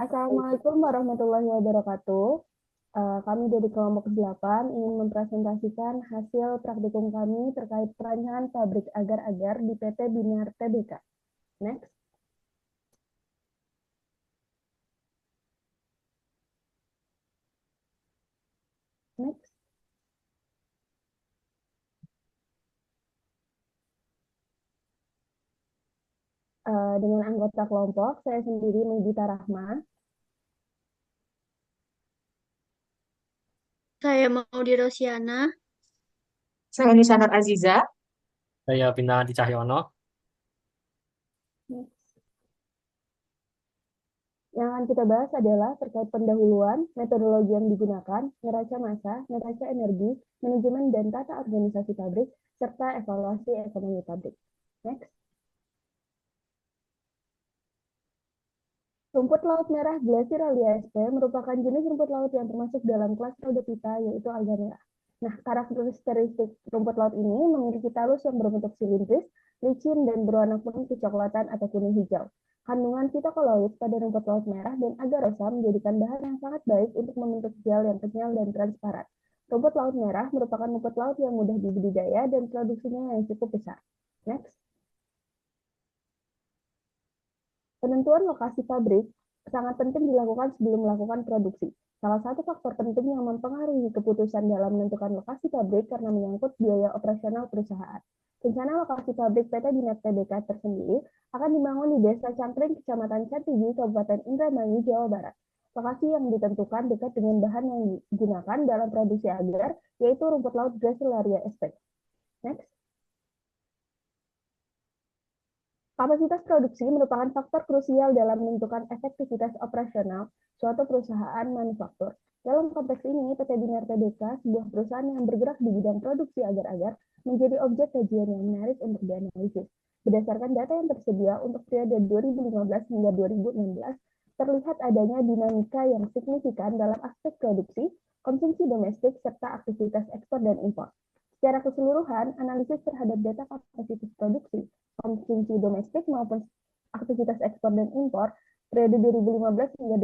Assalamualaikum warahmatullahi wabarakatuh. Kami dari kelompok 8 ingin mempresentasikan hasil praktikum kami terkait perancangan pabrik agar-agar di PT Binar Tbk. Next. Next. Dengan anggota kelompok, saya sendiri Megita Rahma. Saya Maudy Rosiana. Saya Nisa Nur Aziza. Saya Bina Adi Cahyono. Next. Yang akan kita bahas adalah terkait pendahuluan, metodologi yang digunakan, neraca massa, neraca energi, manajemen dan tata organisasi pabrik, serta evaluasi ekonomi pabrik. Next. Rumput laut merah Glaciralia sp merupakan jenis rumput laut yang termasuk dalam kelas Rhodophyta, yaitu alga merah. Nah, karakteristik rumput laut ini memiliki talus yang berbentuk silindris, licin, dan berwarna kuning kecoklatan atau kuning hijau. Kandungan fitokoloid pada rumput laut merah dan agarosa menjadikan bahan yang sangat baik untuk membentuk gel yang kenyal dan transparan. Rumput laut merah merupakan rumput laut yang mudah dibudidaya dan produksinya yang cukup besar. Next. Penentuan lokasi pabrik sangat penting dilakukan sebelum melakukan produksi. Salah satu faktor penting yang mempengaruhi keputusan dalam menentukan lokasi pabrik karena menyangkut biaya operasional perusahaan. Rencana lokasi pabrik PT Binar Tbk tersendiri akan dibangun di Desa Cangkring, Kecamatan Cantigi, Kabupaten Indramayu, Jawa Barat. Lokasi yang ditentukan dekat dengan bahan yang digunakan dalam produksi agar, yaitu rumput laut Gracilaria sp. Next. Kapasitas produksi merupakan faktor krusial dalam menentukan efektivitas operasional suatu perusahaan manufaktur. Dalam konteks ini, PT Binar Tbk, sebuah perusahaan yang bergerak di bidang produksi agar-agar, menjadi objek kajian yang menarik untuk dianalisis. Berdasarkan data yang tersedia untuk periode 2015 hingga 2016, terlihat adanya dinamika yang signifikan dalam aspek produksi, konsumsi domestik, serta aktivitas ekspor dan impor. Secara keseluruhan, analisis terhadap data kapasitas produksi, konsumsi domestik maupun aktivitas ekspor dan impor periode 2015 hingga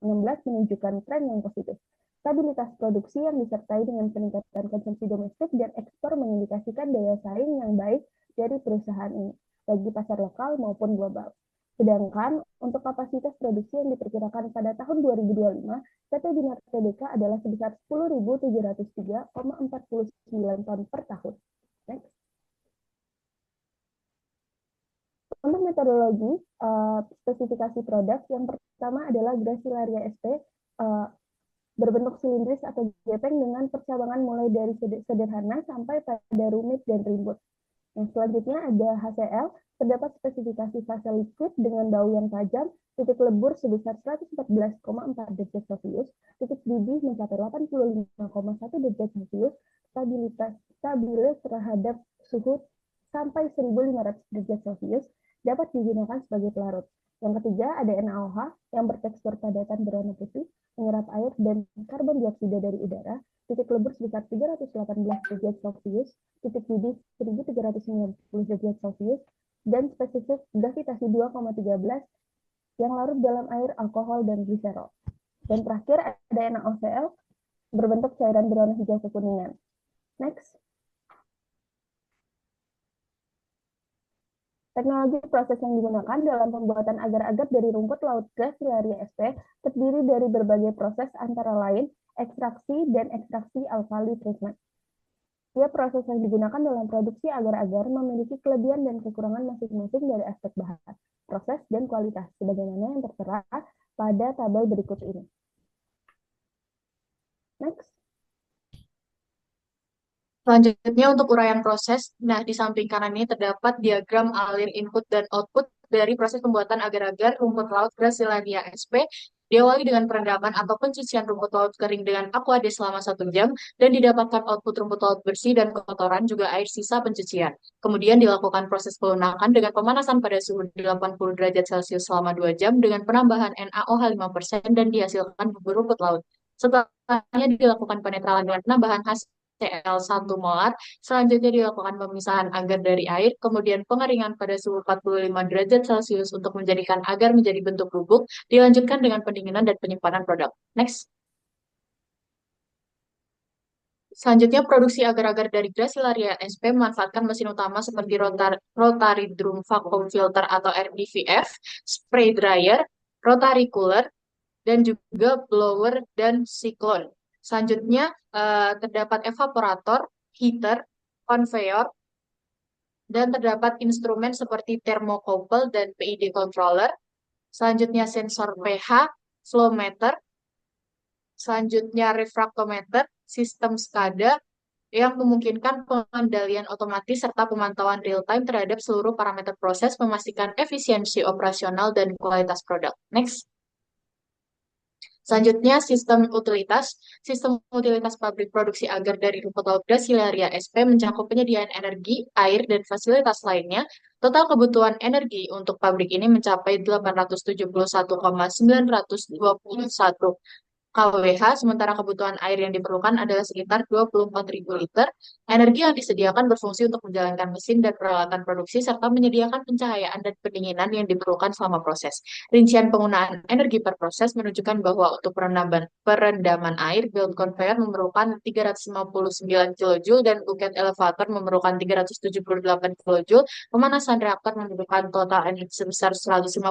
2016 menunjukkan tren yang positif. Stabilitas produksi yang disertai dengan peningkatan konsumsi domestik dan ekspor mengindikasikan daya saing yang baik dari perusahaan ini, bagi pasar lokal maupun global. Sedangkan untuk kapasitas produksi yang diperkirakan pada tahun 2025, PT Binar Tbk adalah sebesar 10.703,49 ton per tahun. Next. Untuk metodologi spesifikasi produk, yang pertama adalah Gracilaria sp berbentuk silindris atau gepeng dengan percabangan mulai dari sederhana sampai pada rumit dan ribut. Yang selanjutnya ada HCl, terdapat spesifikasi fase liquid dengan bau yang tajam, titik lebur sebesar 114,4 derajat Celcius, titik didih mencapai 85,1 derajat Celcius, stabilitas stabil terhadap suhu sampai 1.500 derajat Celcius, dapat digunakan sebagai pelarut. Yang ketiga ada NaOH yang bertekstur padatan berwarna putih, menyerap air dan karbon dioksida dari udara, titik lebur sebesar 318 derajat Celcius, titik didih 1390 derajat Celcius, dan spesifik gravitasi 2,13 yang larut dalam air, alkohol, dan gliserol. Dan terakhir ada NaOCl berbentuk cairan berwarna hijau kekuningan. Next. Teknologi proses yang digunakan dalam pembuatan agar-agar dari rumput laut Gracilaria sp terdiri dari berbagai proses antara lain ekstraksi dan ekstraksi alkali treatment. Setiap proses yang digunakan dalam produksi agar-agar memiliki kelebihan dan kekurangan masing-masing dari aspek bahan, proses, dan kualitas, sebagaimana yang tertera pada tabel berikut ini. Next. Selanjutnya untuk uraian proses, nah di samping kanan ini terdapat diagram alir input dan output dari proses pembuatan agar-agar rumput laut Gracilaria sp. Diawali dengan perendaman atau pencucian rumput laut kering dengan aquade selama 1 jam dan didapatkan output rumput laut bersih dan kotoran juga air sisa pencucian. Kemudian dilakukan proses pelunakan dengan pemanasan pada suhu 80 derajat Celcius selama 2 jam dengan penambahan NaOH 5% dan dihasilkan bubur rumput laut. Setelahnya dilakukan penetralan dengan penambahan hasil NaCl 1 molar. Selanjutnya dilakukan pemisahan agar dari air, kemudian pengeringan pada suhu 45 derajat Celcius untuk menjadikan agar menjadi bentuk bubuk, dilanjutkan dengan pendinginan dan penyimpanan produk. Next. Selanjutnya, produksi agar-agar dari Gracilaria SP memanfaatkan mesin utama seperti rotary drum vacuum filter atau RDVF, spray dryer, rotary cooler, dan juga blower dan siklon. Selanjutnya, terdapat evaporator, heater, conveyor, dan terdapat instrumen seperti thermocouple dan PID controller. Selanjutnya, sensor pH, flow meter, selanjutnya refraktometer, sistem SCADA yang memungkinkan pengendalian otomatis serta pemantauan real-time terhadap seluruh parameter proses, memastikan efisiensi operasional dan kualitas produk. Next. Selanjutnya, sistem utilitas. Sistem utilitas pabrik produksi agar dari rumput laut Gracilaria SP mencakup penyediaan energi, air, dan fasilitas lainnya. Total kebutuhan energi untuk pabrik ini mencapai 871,921 kWh, sementara kebutuhan air yang diperlukan adalah sekitar 24.000 liter. Energi yang disediakan berfungsi untuk menjalankan mesin dan peralatan produksi, serta menyediakan pencahayaan dan pendinginan yang diperlukan selama proses. Rincian penggunaan energi per proses menunjukkan bahwa untuk perendaman air, belt conveyor memerlukan 359 kJ dan buket elevator memerlukan 378 kJ. Pemanasan reaktor memerlukan total energi sebesar 154.000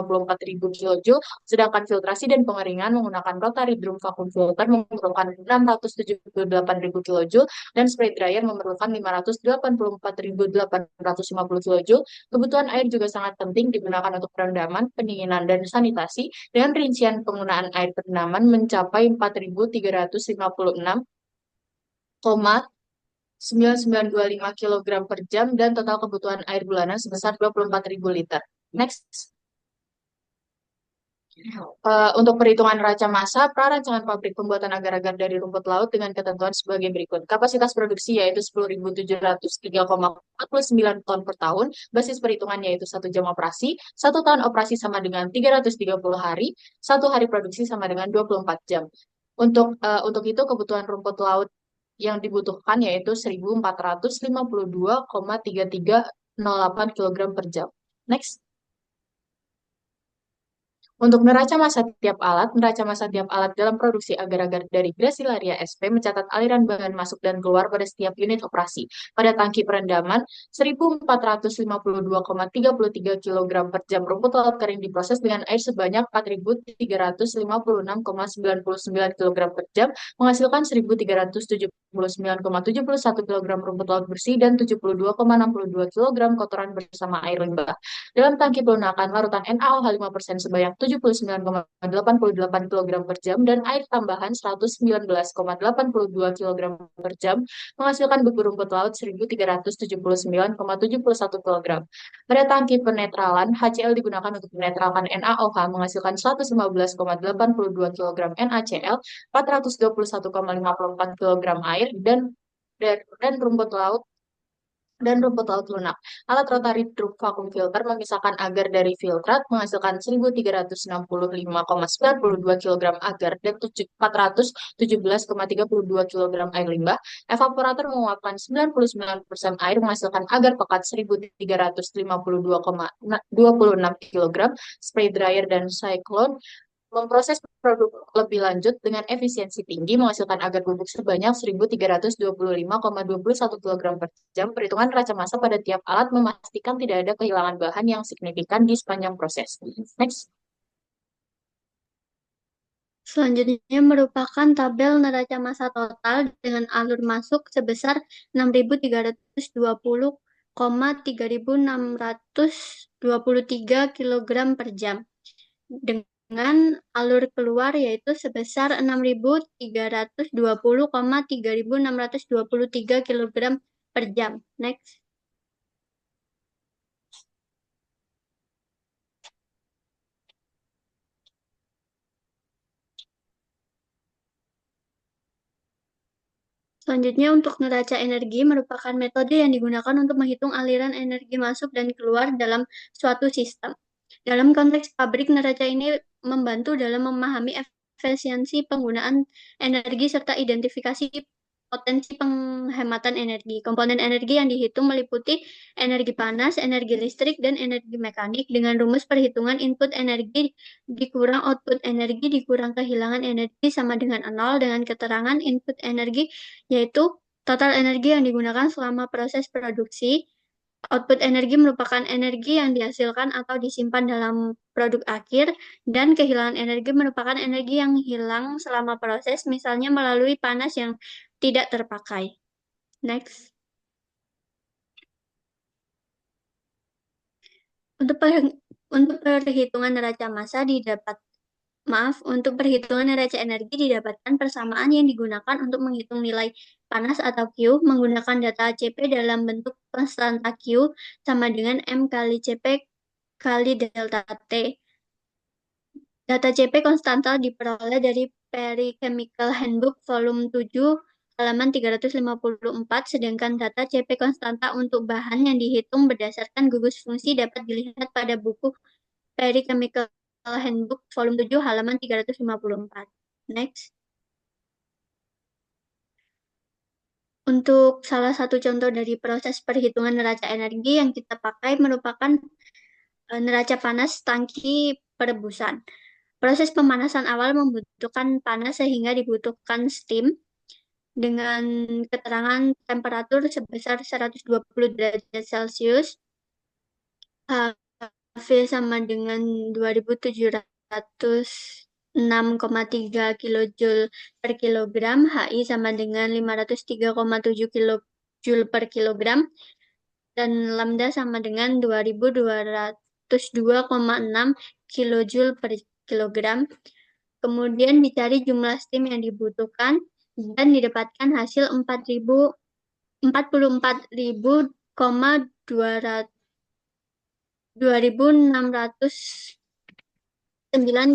kJ, sedangkan filtrasi dan pengeringan menggunakan rotary drum vacuum filter memerlukan 678.000 kJ dan spray dryer memerlukan 584.850 kJ. Kebutuhan air juga sangat penting digunakan untuk perendaman, pendinginan, dan sanitasi, dengan rincian penggunaan air perendaman mencapai 4.356,9925 kg per jam dan total kebutuhan air bulanan sebesar 24.000 liter. Next. Untuk perhitungan neraca massa, prarancangan pabrik pembuatan agar-agar dari rumput laut dengan ketentuan sebagai berikut. Kapasitas produksi yaitu 10.703,49 ton per tahun. Basis perhitungan yaitu 1 jam operasi. 1 tahun operasi sama dengan 330 hari. 1 hari produksi sama dengan 24 jam. Untuk itu kebutuhan rumput laut yang dibutuhkan yaitu 1.452,3308 kg per jam. Next. Untuk neraca massa tiap alat dalam produksi agar-agar dari Gracilaria SP mencatat aliran bahan masuk dan keluar pada setiap unit operasi. Pada tangki perendaman, 1.452,33 kg per jam rumput laut kering diproses dengan air sebanyak 4.356,99 kg per jam, menghasilkan 1.379,71 kg rumput laut bersih dan 72,62 kg kotoran bersama air limbah. Dalam tangki pelunakan, larutan NaOH 5% sebanyak 79,88 kg per jam dan air tambahan 119,82 kg per jam menghasilkan bebu rumput laut 1.379,71 kg. Pada tangki penetralan, HCl digunakan untuk menetralkan NaOH menghasilkan 115,82 kg NaCl, 421,54 kg air dan rumput laut lunak. Alat rotary drum vacuum filter memisahkan agar dari filtrat menghasilkan 1.365,92 kg agar dan 417,32 kg air limbah. Evaporator menguapkan 99% air menghasilkan agar pekat 1.352,26 kg. Spray dryer dan cyclone memproses produk lebih lanjut dengan efisiensi tinggi menghasilkan agar bubuk sebanyak 1.325,21 kg per jam. Perhitungan neraca massa pada tiap alat memastikan tidak ada kehilangan bahan yang signifikan di sepanjang proses. Next. Selanjutnya merupakan tabel neraca massa total dengan alur masuk sebesar 6.320,3623 kg per jam. Dengan alur keluar yaitu sebesar 6.320,3623 kg per jam. Next. Selanjutnya, untuk neraca energi merupakan metode yang digunakan untuk menghitung aliran energi masuk dan keluar dalam suatu sistem. Dalam konteks pabrik, neraca ini membantu dalam memahami efisiensi penggunaan energi serta identifikasi potensi penghematan energi. Komponen energi yang dihitung meliputi energi panas, energi listrik, dan energi mekanik dengan rumus perhitungan input energi dikurang output energi dikurang kehilangan energi sama dengan 0 dengan keterangan input energi yaitu total energi yang digunakan selama proses produksi. Output energi merupakan energi yang dihasilkan atau disimpan dalam produk akhir, dan kehilangan energi merupakan energi yang hilang selama proses, misalnya melalui panas yang tidak terpakai. Next. Untuk perhitungan neraca massa untuk perhitungan neraca energi didapatkan persamaan yang digunakan untuk menghitung nilai panas atau Q menggunakan data CP dalam bentuk konstanta Q sama dengan M kali CP kali delta T. Data CP konstanta diperoleh dari Perry Chemical Handbook volume 7 halaman 354, sedangkan data CP konstanta untuk bahan yang dihitung berdasarkan gugus fungsi dapat dilihat pada buku Perry Chemical Handbook volume 7 halaman 354. Next. Untuk salah satu contoh dari proses perhitungan neraca energi yang kita pakai merupakan neraca panas tangki perebusan. Proses pemanasan awal membutuhkan panas sehingga dibutuhkan steam dengan keterangan temperatur sebesar 120 derajat Celcius. HV sama dengan 2706,3 kilojoule per kilogram, HI sama dengan 503,7 kilojoule per kilogram, dan lambda sama dengan 2202,6 kilojoule per kilogram. Kemudian dicari jumlah steam yang dibutuhkan dan didapatkan hasil 4609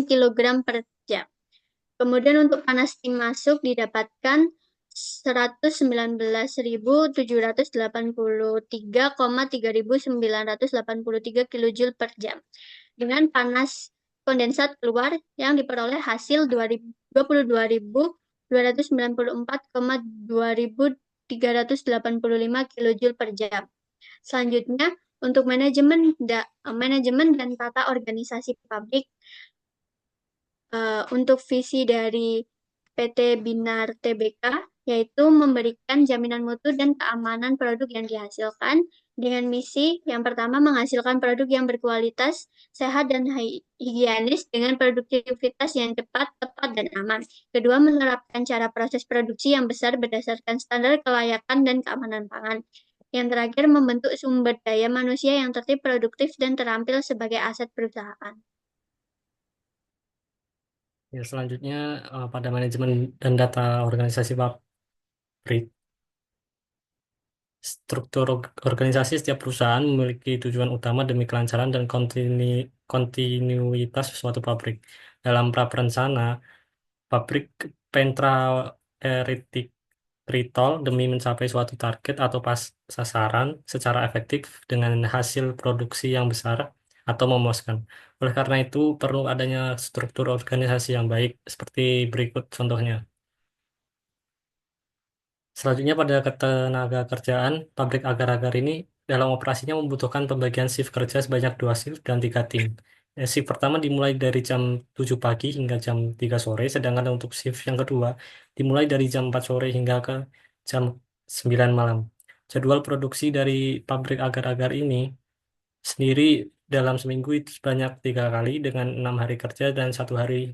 kg per jam. Kemudian untuk panas steam masuk didapatkan 119.783,3983 kJ per jam. Dengan panas kondensat keluar yang diperoleh hasil 22.294,2385 kJ per jam. Selanjutnya, untuk manajemen dan tata organisasi pabrik, untuk visi dari PT Binar Tbk, yaitu memberikan jaminan mutu dan keamanan produk yang dihasilkan dengan misi yang pertama menghasilkan produk yang berkualitas, sehat, dan higienis dengan produktivitas yang cepat, tepat, dan aman. Kedua, menerapkan cara proses produksi yang besar berdasarkan standar kelayakan dan keamanan pangan. Yang terakhir, membentuk sumber daya manusia yang tertib, produktif, dan terampil sebagai aset perusahaan. Ya, selanjutnya pada manajemen dan data organisasi pabrik. Struktur organisasi setiap perusahaan memiliki tujuan utama demi kelancaran dan kontinuitas suatu pabrik. Dalam praperencana, pabrik pentra eritritol demi mencapai suatu target atau sasaran secara efektif dengan hasil produksi yang besar atau memuaskan. Oleh karena itu, perlu adanya struktur organisasi yang baik, seperti berikut contohnya. Selanjutnya pada ketenaga kerjaan, pabrik agar-agar ini dalam operasinya membutuhkan pembagian shift kerja sebanyak 2 shift dan 3 tim. Shift pertama dimulai dari jam 7 pagi hingga jam 3 sore, sedangkan untuk shift yang kedua dimulai dari jam 4 sore hingga ke jam 9 malam. Jadwal produksi dari pabrik agar-agar ini sendiri dalam seminggu itu sebanyak 3 kali dengan 6 hari kerja dan 1 hari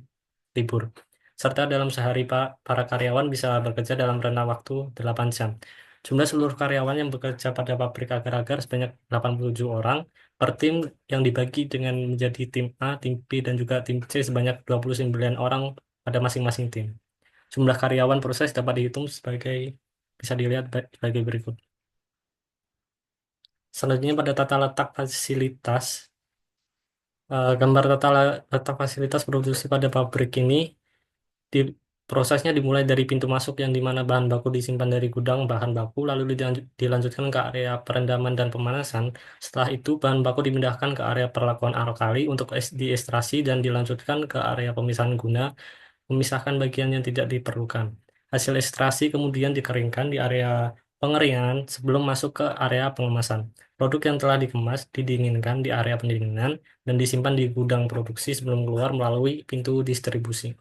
libur. Serta dalam sehari para karyawan bisa bekerja dalam rentang waktu 8 jam. Jumlah seluruh karyawan yang bekerja pada pabrik agar-agar sebanyak 87 orang per tim yang dibagi dengan menjadi tim A, tim B, dan juga tim C sebanyak 29 orang pada masing-masing tim. Jumlah karyawan proses dapat dihitung bisa dilihat sebagai berikut. Selanjutnya pada tata letak fasilitas. Gambar tata letak fasilitas produksi pada pabrik ini di prosesnya dimulai dari pintu masuk yang dimana bahan baku disimpan dari gudang bahan baku lalu dilanjutkan ke area perendaman dan pemanasan. Setelah itu bahan baku dipindahkan ke area perlakuan alkali untuk diekstrasi dan dilanjutkan ke area pemisahan guna memisahkan bagian yang tidak diperlukan. Hasil ekstraksi kemudian dikeringkan di area pengeringan sebelum masuk ke area pengemasan. Produk yang telah dikemas didinginkan di area pendinginan dan disimpan di gudang produksi sebelum keluar melalui pintu distribusi.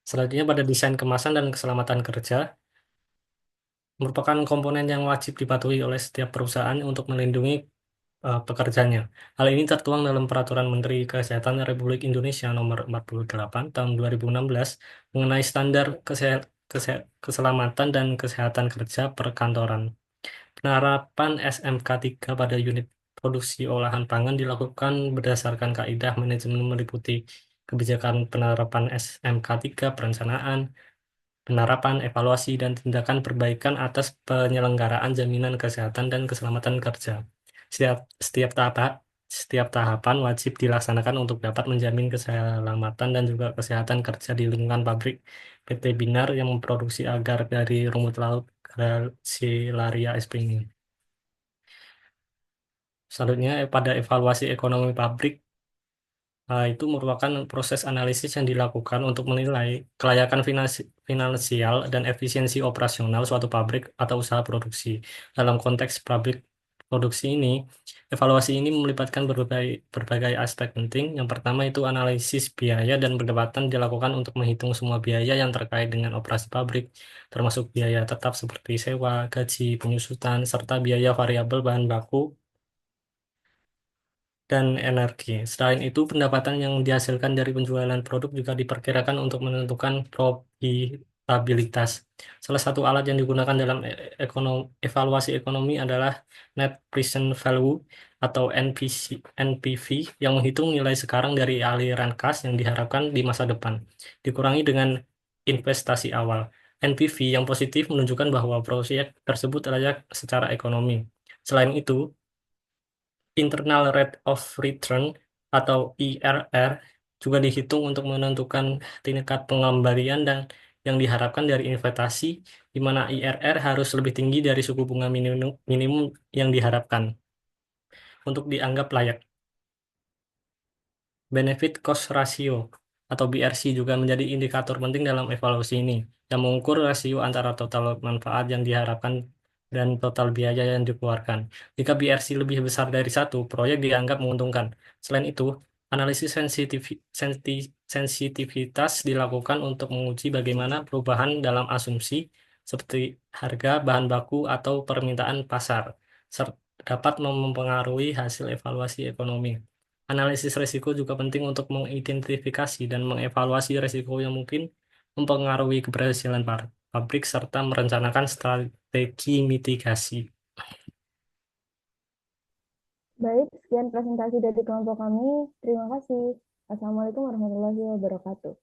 Selanjutnya pada desain kemasan dan keselamatan kerja merupakan komponen yang wajib dipatuhi oleh setiap perusahaan untuk melindungi pekerjanya. Hal ini tertuang dalam Peraturan Menteri Kesehatan Republik Indonesia Nomor 48 Tahun 2016 mengenai standar keselamatan dan kesehatan kerja perkantoran. Penerapan SMK 3 pada unit produksi olahan pangan dilakukan berdasarkan kaidah manajemen meliputi kebijakan penerapan SMK 3, perencanaan, penerapan, evaluasi, dan tindakan perbaikan atas penyelenggaraan jaminan kesehatan dan keselamatan kerja. Setiap, setiap tahap, setiap tahapan wajib dilaksanakan untuk dapat menjamin keselamatan dan juga kesehatan kerja di lingkungan pabrik PT Binar yang memproduksi agar dari rumput laut Gracilaria sp ini. Selanjutnya, pada evaluasi ekonomi pabrik, itu merupakan proses analisis yang dilakukan untuk menilai kelayakan finansial dan efisiensi operasional suatu pabrik atau usaha produksi. Dalam konteks pabrik produksi ini, evaluasi ini melibatkan berbagai aspek penting. Yang pertama itu analisis biaya dan pendapatan dilakukan untuk menghitung semua biaya yang terkait dengan operasi pabrik, termasuk biaya tetap seperti sewa, gaji, penyusutan, serta biaya variabel bahan baku dan energi. Selain itu, pendapatan yang dihasilkan dari penjualan produk juga diperkirakan untuk menentukan profitabilitas. Salah satu alat yang digunakan dalam evaluasi ekonomi adalah Net Present Value atau NPV yang menghitung nilai sekarang dari aliran kas yang diharapkan di masa depan, dikurangi dengan investasi awal. NPV yang positif menunjukkan bahwa proyek tersebut layak secara ekonomi. Selain itu, Internal Rate of Return atau IRR juga dihitung untuk menentukan tingkat pengembalian dan yang diharapkan dari investasi, di mana IRR harus lebih tinggi dari suku bunga minimum yang diharapkan untuk dianggap layak. Benefit Cost Ratio atau BRC juga menjadi indikator penting dalam evaluasi ini, yang mengukur rasio antara total manfaat yang diharapkan dan total biaya yang dikeluarkan. Jika BRC lebih besar dari 1, proyek dianggap menguntungkan. Selain itu, analisis sensitivitas dilakukan untuk menguji bagaimana perubahan dalam asumsi seperti harga bahan baku atau permintaan pasar dapat mempengaruhi hasil evaluasi ekonomi. Analisis risiko juga penting untuk mengidentifikasi dan mengevaluasi risiko yang mungkin mempengaruhi keberhasilan pabrik serta merencanakan strategi mitigasi. Baik, sekian presentasi dari kelompok kami. Terima kasih. Assalamualaikum warahmatullahi wabarakatuh.